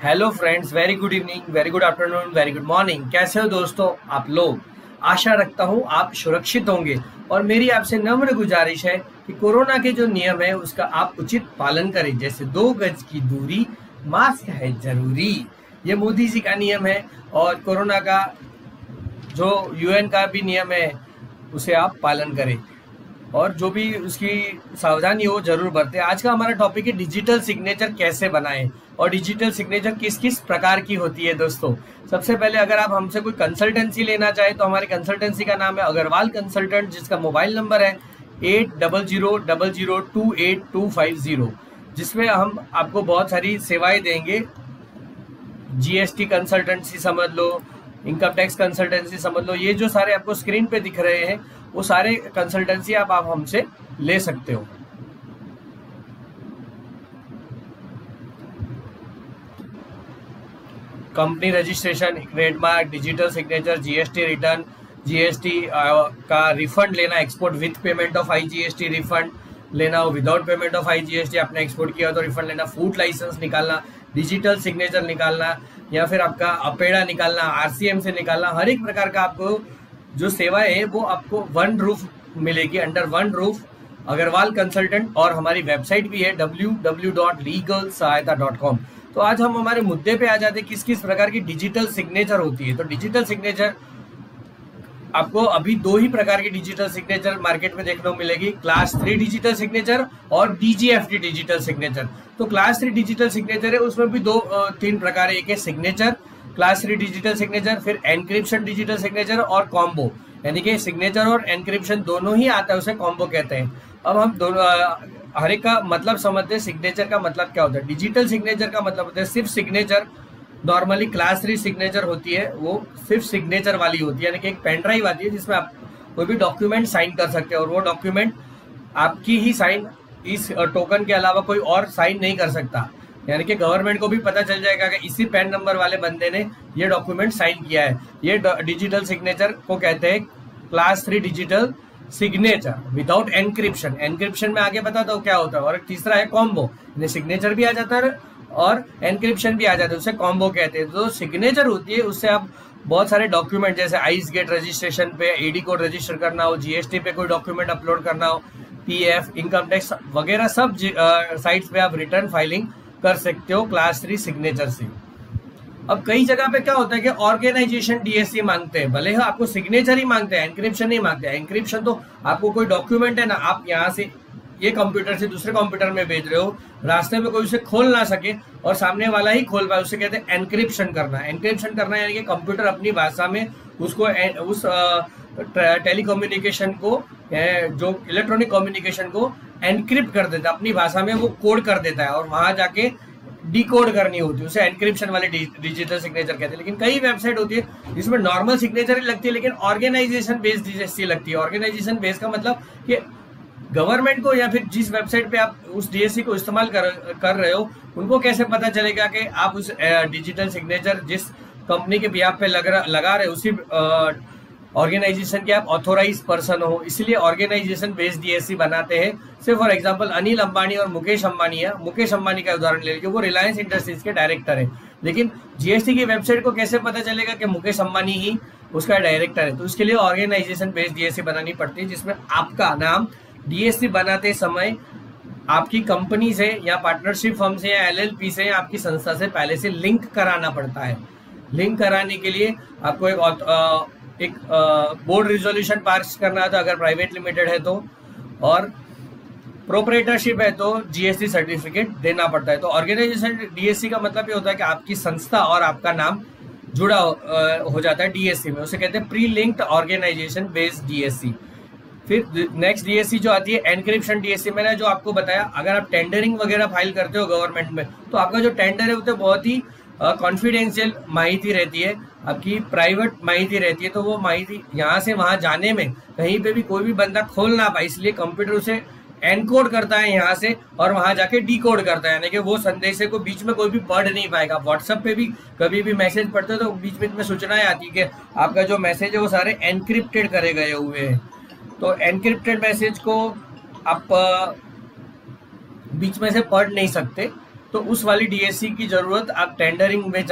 Hello friends, very good evening, very good afternoon, very good morning. कैसे हो दोस्तों आप लोग? आशा रखता हूँ आप सुरक्षित होंगे। और मेरी आपसे नम्र गुजारिश है कि कोरोना के जो नियम है उसका आप उचित पालन करें, जैसे 2 गज की दूरी, मास्क है जरूरी। ये मोदी जी का नियम है और कोरोना का जो यूएन का भी नियम है उसे आप पालन करें और जो भी उसकी सावधानी हो जरूर बरतें। आज का हमारा टॉपिक है डिजिटल सिग्नेचर कैसे बनाएं और डिजिटल सिग्नेचर किस किस प्रकार की होती है। दोस्तों, सबसे पहले अगर आप हमसे कोई कंसल्टेंसी लेना चाहें तो हमारी कंसल्टेंसी का नाम है अग्रवाल कंसल्टेंट, जिसका मोबाइल नंबर है 8000028250, जिसमें हम आपको बहुत सारी सेवाएं देंगे। जीएसटी कंसल्टेंसी समझ लो, इनकम टैक्स कंसल्टेंसी समझ लो, ये जो सारे आपको स्क्रीन पे दिख रहे हैं वो सारे कंसल्टेंसी आप हमसे ले सकते हो। Company registration, trademark, digital signature, GST return, GST का रिफंड लेना, export with payment of IGST refund लेना हो, विदाउट पेमेंट ऑफ आईजीएसटी आपने एक्सपोर्ट किया तो रिफंड लेना, फूड लाइसेंस निकालना, डिजिटल सिग्नेचर निकालना, या फिर आपका अपेड़ा निकालना, आरसीएम से निकालना, हर एक प्रकार का आपको जो सेवा है वो आपको वन रूफ मिलेगी, under one roof Agarwal consultant. और हमारी वेबसाइट भी है www.legalsahayata.com। तो आज हम हमारे मुद्दे पे आ जाते हैं, किस किस प्रकार की डिजिटल सिग्नेचर होती है। तो डिजिटल सिग्नेचर आपको अभी 2 ही प्रकार की डिजिटल सिग्नेचर मार्केट में देखने को मिलेगी, क्लास 3 डिजिटल सिग्नेचर और डीजीएफटी डिजिटल सिग्नेचर। तो क्लास 3 डिजिटल सिग्नेचर है, उसमें भी 2-3 प्रकार है। एक है सिग्नेचर क्लास 3 डिजिटल सिग्नेचर, फिर एनक्रिप्शन डिजिटल सिग्नेचर और कॉम्बो, यानी कि सिग्नेचर और एनक्रिप्शन दोनों ही आता है, उसे कॉम्बो कहते हैं। अब हम दोनों हर एक का मतलब समझते हैं। सिग्नेचर का मतलब क्या होता है? डिजिटल सिग्नेचर का मतलब होता है सिर्फ सिग्नेचर। नॉर्मली क्लास 3 सिग्नेचर होती है वो सिर्फ सिग्नेचर वाली होती है, यानी कि एक पेन ड्राइव आती है जिसमें आप कोई भी डॉक्यूमेंट साइन कर सकते हैं और वो डॉक्यूमेंट आपकी ही साइन, इस टोकन के अलावा कोई और साइन नहीं कर सकता। यानी कि गवर्नमेंट को भी पता चल जाएगा कि इसी पेन नंबर वाले बंदे ने ये डॉक्यूमेंट साइन किया है। ये डिजिटल सिग्नेचर को कहते हैं class 3 digital signature without encryption. Encryption में आगे बताता हूँ क्या होता है। और तीसरा है कॉम्बो, सिग्नेचर भी आ जाता है और एनक्रिप्शन भी आ जाता है, उसे कॉम्बो कहते हैं। तो सिग्नेचर होती है, उससे आप बहुत सारे डॉक्यूमेंट जैसे आइस गेट रजिस्ट्रेशन पे एडी कोड रजिस्टर करना हो, जीएसटी पे कोई डॉक्यूमेंट अपलोड करना हो, पीएफ, इनकम टैक्स वगैरह सब साइट्स पे आप रिटर्न फाइलिंग कर सकते हो क्लास 3 सिग्नेचर से। अब कई जगह पे क्या होता है कि ऑर्गेनाइजेशन डीएससी मांगते हैं, भले ही आपको सिग्नेचर ही मांगते हैं, एनक्रिप्शन नहीं मांगते हैं। एनक्रिप्शन तो आपको कोई डॉक्यूमेंट है ना, आप यहाँ से ये कंप्यूटर से दूसरे कंप्यूटर में भेज रहे हो, रास्ते में कोई उसे खोल ना सके और सामने वाला ही खोल पाए, उसे कहते हैं एनक्रिप्शन करना। एनक्रिप्शन करना यानी कि कंप्यूटर अपनी भाषा में उसको उस टेलीकम्युनिकेशन को, जो इलेक्ट्रॉनिक कम्युनिकेशन को एनक्रिप्ट कर देता है, अपनी भाषा में वो कोड कर देता है और वहां जाके डिकोड करनी होती है, उसे एनक्रिप्शन वाले डिजिटल सिग्नेचर कहते हैं। लेकिन कई वेबसाइट होती है जिसमें नॉर्मल सिग्नेचर ही लगती है लेकिन ऑर्गेनाइजेशन बेस्ड डीएससी लगती है। ऑर्गेनाइजेशन बेस्ड का मतलब कि गवर्नमेंट को या फिर जिस वेबसाइट पे आप उस डीएससी को इस्तेमाल कर रहे हो उनको कैसे पता चलेगा कि आप उस डिजिटल सिग्नेचर जिस कंपनी के बिहाफ पे लगा रहे हो उसी ऑर्गेनाइजेशन के आप ऑथोराइज पर्सन हो, इसलिए ऑर्गेनाइजेशन बेस्ड डीएससी बनाते हैं। से फॉर एग्जांपल अनिल अंबानी और मुकेश अंबानी है, मुकेश अंबानी का उदाहरण ले लीजिए, वो रिलायंस इंडस्ट्रीज के डायरेक्टर है। लेकिन जीएसटी की वेबसाइट को कैसे पता चलेगा कि मुकेश अंबानी ही उसका डायरेक्टर है? तो उसके लिए ऑर्गेनाइजेशन बेस्ड डीएससी बनानी पड़ती है, जिसमें आपका नाम डीएससी बनाते समय आपकी कंपनी से या पार्टनरशिप फर्म से या एलएलपी से या आपकी संस्था से पहले से लिंक कराना पड़ता है। लिंक कराने के लिए आपको एक बोर्ड रिजोल्यूशन पास करना था अगर प्राइवेट लिमिटेड है तो, और प्रोपरेटरशिप है तो जीएसटी सर्टिफिकेट देना पड़ता है। तो ऑर्गेनाइजेशन डीएससी का मतलब ये होता है कि आपकी संस्था और आपका नाम जुड़ा हो जाता है डीएससी में, उसे कहते हैं pre linked organisation based DSC. फिर नेक्स्ट डीएससी जो आती है एनक्रिप्शन डीएससी। मैंने जो आपको बताया, अगर आप टेंडरिंग वगैरह फाइल करते हो गवर्नमेंट में तो आपका जो टेंडर है वो तो बहुत ही कॉन्फिडेंशियल माहिती रहती है, आपकी प्राइवेट माहिती रहती है। तो वो माहिती यहाँ से वहां जाने में कहीं पे भी कोई भी बंदा खोल ना पाए, इसलिए कंप्यूटर उसे एनकोड करता है यहाँ से और वहां जाके डिकोड करता है, यानी कि वो संदेश को बीच में कोई भी पढ़ नहीं पाएगा। व्हाट्सएप पे भी कभी भी मैसेज पढ़ते हो तो बीच बीच में सूचनाएं आती है कि आपका जो मैसेज है वो सारे एनक्रिप्टेड करे गए हुए हैं। तो एनक्रिप्टेड मैसेज को आप बीच में से पढ़ नहीं सकते, तो उस वाली डीएससी की जरूरत आप टेंडरिंग में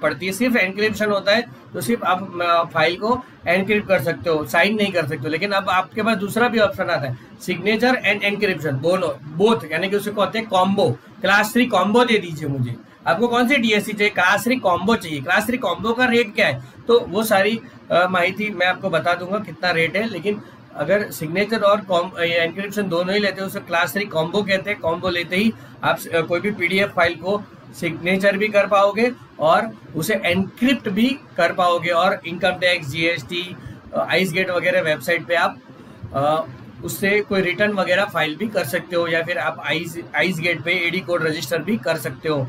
पड़ती है। सिर्फ एनक्रिप्शन होता है तो सिर्फ आप फाइल को एनक्रिप्ट कर सकते हो, साइन नहीं कर सकते हो। लेकिन अब आपके पास दूसरा भी ऑप्शन आता है, सिग्नेचर एंड एनक्रिप्शन बोथ, यानी कि उसे कहते हैं कॉम्बो। क्लास 3 कॉम्बो दे दीजिए मुझे। आपको कौन सी डीएससी चाहिए? क्लास 3 कॉम्बो चाहिए। क्लास 3 कॉम्बो का रेट क्या है? तो वो सारी माहिती मैं आपको बता दूंगा कितना रेट है। लेकिन अगर सिग्नेचर और एनक्रिप्शन दोनों ही लेते हो उसे क्लास 3 कॉम्बो कहते हैं। कॉम्बो लेते ही आप कोई भी पीडीएफ फाइल को सिग्नेचर भी कर पाओगे और उसे एनक्रिप्ट भी कर पाओगे, और income tax, GST, ice gate वगैरह वेबसाइट पे आप उससे कोई रिटर्न वगैरह फाइल भी कर सकते हो, या फिर आप आइस गेट पे एडी कोड रजिस्टर भी कर सकते हो।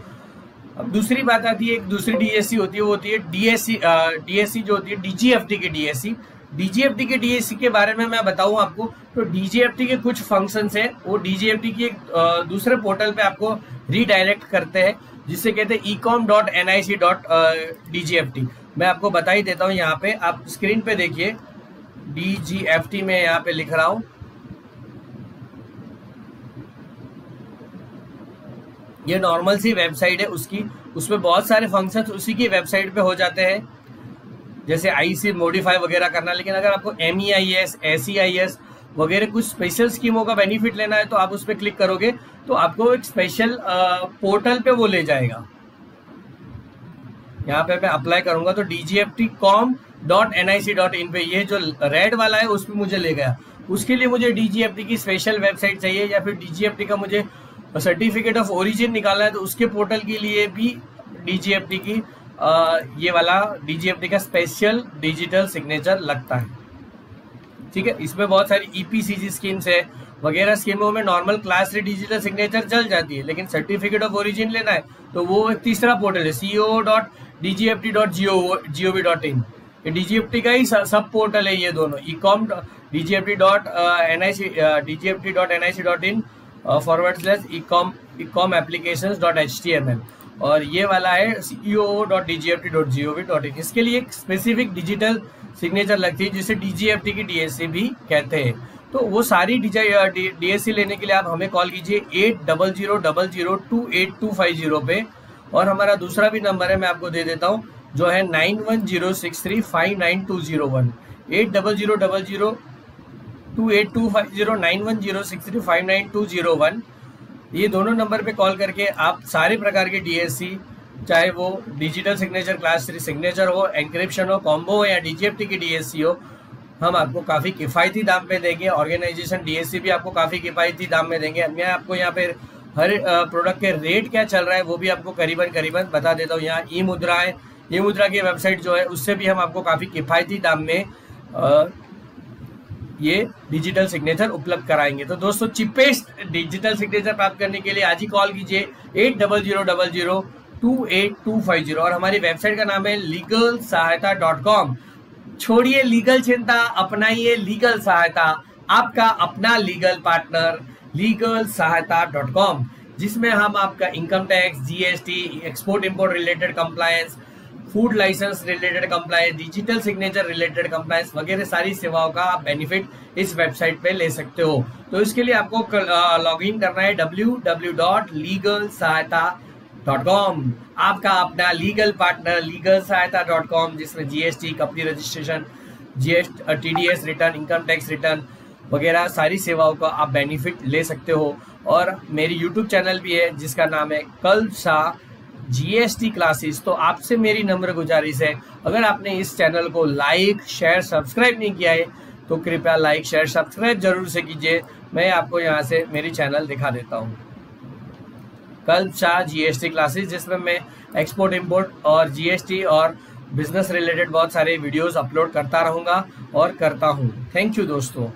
अब दूसरी बात आती है, एक दूसरी डीएससी होती है, वो होती है डीएससी जो होती है डीजीएफटी की डीएससी। डीजीएफटी के डीएससी के बारे में मैं बताऊं आपको, तो डीजीएफटी के कुछ फंक्शंस है, वो डीजीएफटी की एक दूसरे पोर्टल पे आपको रीडायरेक्ट करते हैं, जिसे कहते हैं ecom.nic.dgft। मैं आपको बता ही देता हूं, यहाँ पे आप स्क्रीन पे देखिए, डीजीएफटी में यहाँ पे लिख रहा हूं। ये नॉर्मल सी वेबसाइट है उसकी, उसमें बहुत सारे फंक्शंस उसी की वेबसाइट पे हो जाते हैं, जैसे आईसी मॉडिफाई वगैरह करना। लेकिन अगर आपको MEIS, SEIS वगैरह कुछ स्पेशल स्कीमों का बेनिफिट लेना है तो आप उस पर क्लिक करोगे तो आपको एक स्पेशल पोर्टल पे वो ले जाएगा। यहाँ पे मैं अप्लाई करूंगा तो dgftcom.nic.in पे, ये जो रेड वाला है उस पर मुझे ले गया। उसके लिए मुझे डीजीएफटी की स्पेशल वेबसाइट चाहिए, या फिर डीजीएफटी का मुझे सर्टिफिकेट ऑफ ओरिजिन निकालना है तो उसके पोर्टल के लिए भी डीजीएफटी की ये वाला डीजीएफटी का स्पेशल डिजिटल सिग्नेचर लगता है। ठीक है, इसमें बहुत सारी ईपीसीजी स्कीम्स है वगैरह। स्कीमों में नॉर्मल क्लास 3 डिजिटल सिग्नेचर चल जाती है, लेकिन सर्टिफिकेट ऑफ ओरिजिन लेना है तो वो एक तीसरा पोर्टल है, co.dgft.gov.in। ये डीजीएफटी का ही सब पोर्टल है ये दोनों, ecom.dgft.nic.in/ecom applications.html, और ये वाला है ceo.dgft.gov.in। इसके लिए एक स्पेसिफिक डिजिटल सिग्नेचर लगती है जिसे डीजीएफटी की डीएससी भी कहते हैं। तो वो सारी डीएससी लेने के लिए आप हमें कॉल कीजिए 8000002825 पे, और हमारा दूसरा भी नंबर है मैं आपको दे देता हूँ, जो है 9106359201। 8000002825 9106359201। ये दोनों नंबर पे कॉल करके आप सारे प्रकार के डीएससी, चाहे वो डिजिटल सिग्नेचर, क्लास 3 सिग्नेचर हो, एनक्रिप्शन हो, कॉम्बो हो, या डीजीएफटी की डीएससी हो, हम आपको काफ़ी किफ़ायती दाम पे देंगे। ऑर्गेनाइजेशन डीएससी भी आपको काफ़ी किफ़ायती दाम में देंगे। मैं आपको यहाँ पे हर प्रोडक्ट के रेट क्या चल रहा है वो भी आपको करीबन बता देता हूँ। यहाँ ई मुद्रा है, ई मुद्रा की वेबसाइट जो है उससे भी हम आपको काफ़ी किफ़ायती दाम में ये डिजिटल सिग्नेचर उपलब्ध कराएंगे। तो दोस्तों, चिपेस्ट डिजिटल सिग्नेचर प्राप्त करने के लिए आज ही कॉल कीजिए 8000002825, और हमारी वेबसाइट का नाम है legalsahayata.com। छोड़िए लीगल चिंता, अपनाइए लीगल सहायता, आपका अपना लीगल पार्टनर legalsahayata.com, जिसमें हम आपका income tax, GST, export import related compliance, food licence related compliance, digital signature related compliance वगैरह सारी सेवाओं का आप बेनिफिट इस वेबसाइट पे ले सकते हो। तो इसके लिए आपको लॉग इन करना है www.legalsahayata.com, आपका अपना लीगल पार्टनर legalsahayata.com, जिसमें GST, company registration, TDS return, income tax return वगैरह सारी सेवाओं का आप बेनिफिट ले सकते हो। और मेरी यूट्यूब चैनल भी है जिसका नाम है कल्प शाह जीएसटी क्लासेस। तो आपसे मेरी नम्र गुजारिश है, अगर आपने इस चैनल को लाइक, शेयर, सब्सक्राइब नहीं किया है तो कृपया लाइक, शेयर, सब्सक्राइब जरूर से कीजिए। मैं आपको यहाँ से मेरी चैनल दिखा देता हूँ, कल्प शाह जीएसटी क्लासेस, जिसमें मैं एक्सपोर्ट इंपोर्ट और जीएसटी और बिजनेस रिलेटेड बहुत सारे वीडियोस अपलोड करता रहूँगा और करता हूँ। थैंक यू दोस्तों।